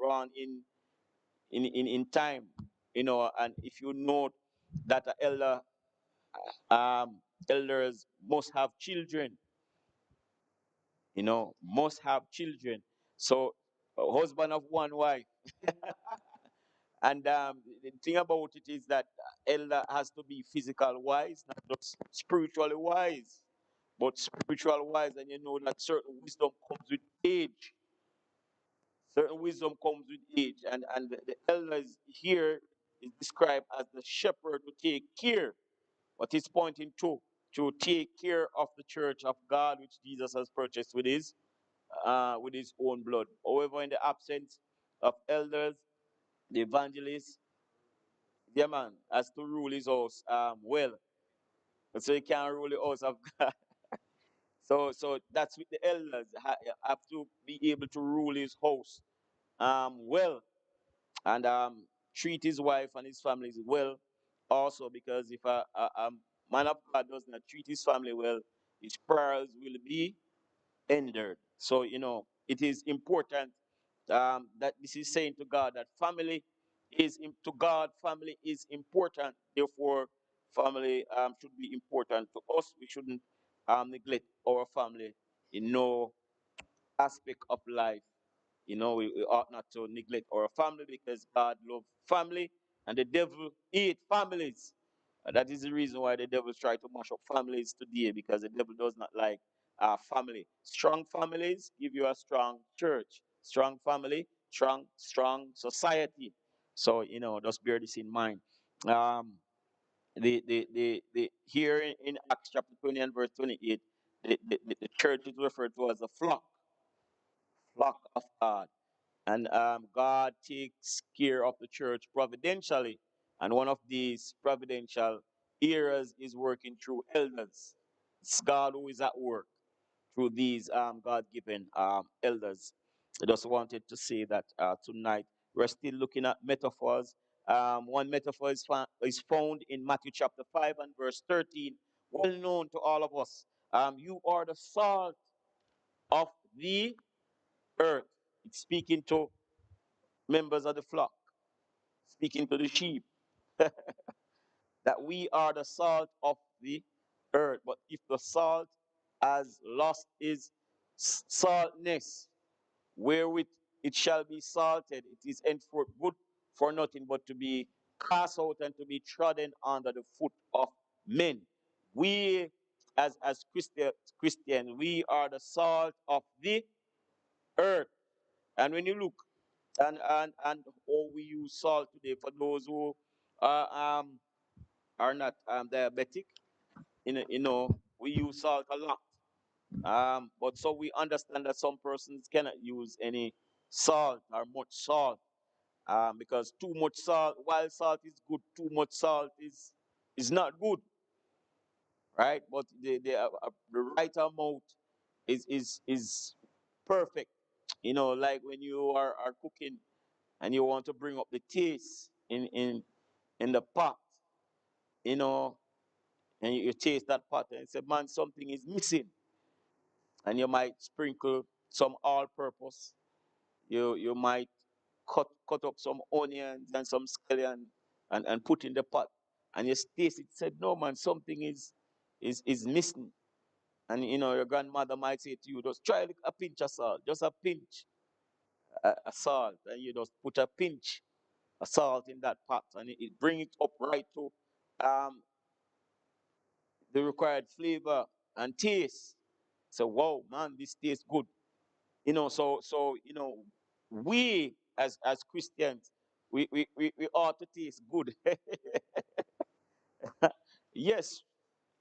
run in time, and if you know that a um, elders must have children, must have children. So, a husband of one wife. And the thing about it is that elder has to be physical wise, not just spiritually wise, but spiritual wise. And you know that certain wisdom comes with age. Certain wisdom comes with age. And the elders here is described as the shepherd to take care. What he's pointing to take care of the church of God, which Jesus has purchased with his own blood. However, in the absence of elders, the evangelist, yeah, man, has to rule his house well. So he can't rule the house of God. So that's with the elders. Have to be able to rule his house well, and treat his wife and his family well also, because if a man of God does not treat his family well, his prayers will be hindered. So, it is important that this is saying to God that to God, family is important. Therefore, family should be important to us. We shouldn't neglect our family in no aspect of life. We ought not to neglect our family, because God loves family and the devil hate families. That is the reason why the devil try to mash up families today, because the devil does not like family. Strong families give you a strong church. Strong family, strong society. So, just bear this in mind. Um, the here in Acts chapter 20 and verse 28, the church is referred to as a flock of God. And God takes care of the church providentially. And one of these providential areas is working through elders. It's God who is at work through these God given elders. I just wanted to say that tonight we're still looking at metaphors. One metaphor is found in Matthew chapter 5 and verse 13, well known to all of us. You are the salt of the earth. It's speaking to members of the flock, speaking to the sheep, that we are the salt of the earth. But if the salt has lost its saltness, wherewith it shall be salted, it is henceforth good for nothing but to be cast out and to be trodden under the foot of men. We, as Christian, we are the salt of the earth. And when you look and how we use salt today, for those who uh, um, are not diabetic, we use salt a lot. But so we understand that some persons cannot use any salt or much salt, because too much salt, while salt is good, too much salt is not good, right? But the right amount is perfect. Like when you are cooking and you want to bring up the taste in the pot, you know, and you taste that pot and say, man, something is missing. And you might sprinkle some all-purpose. You might cut up some onions and some scallion and put in the pot. And you taste it, said, no man, something is missing. And your grandmother might say to you, just try a pinch of salt, just a pinch a salt, and you just put a pinch of salt in that pot, and it bring it up right to um, the required flavor and taste. So wow, man, this tastes good. So we as Christians, we ought to taste good. Yes,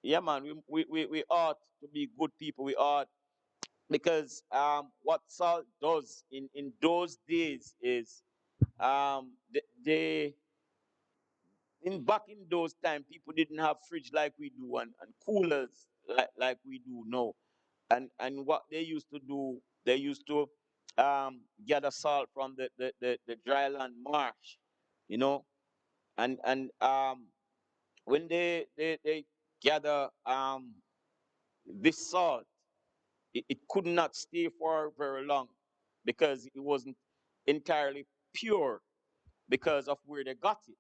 yeah, man, we ought to be good people. We ought, because what salt does in those days is they in back in those time, people didn't have fridge like we do, and coolers like we do now. And what they used to do, they used to gather salt from the dry land marsh, you know, and when they gather this salt, it could not stay for very long, because it wasn't entirely pure because of where they got it.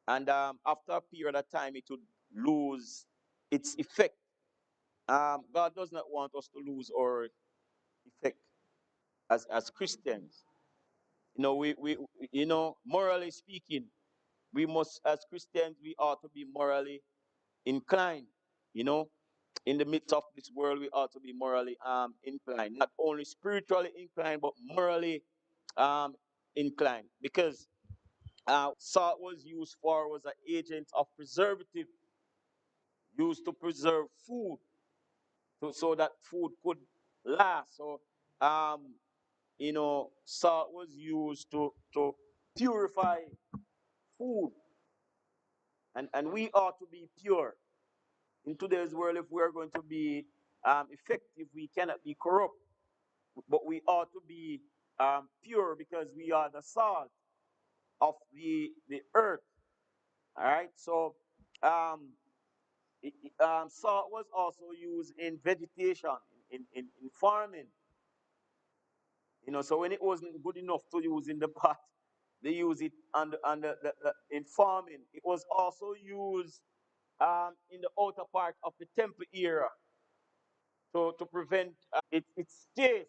And after a period of time, it would lose its effect. God does not want us to lose our effect as Christians. We morally speaking, we must, as Christians, we ought to be morally inclined. You know, in the midst of this world, we ought to be morally inclined, not only spiritually inclined, but morally um, inclined. Because what salt was used for was an agent of preservative, used to preserve food, so that food could last. So, um, salt was used to purify food, and we ought to be pure. In today's world, if we're going to be effective, we cannot be corrupt, but we ought to be pure because we are the salt of the earth. All right, so um, salt was also used in vegetation, in farming. So when it wasn't good enough to use in the pot, they use it in farming. It was also used in the outer part of the temple era to prevent its taste.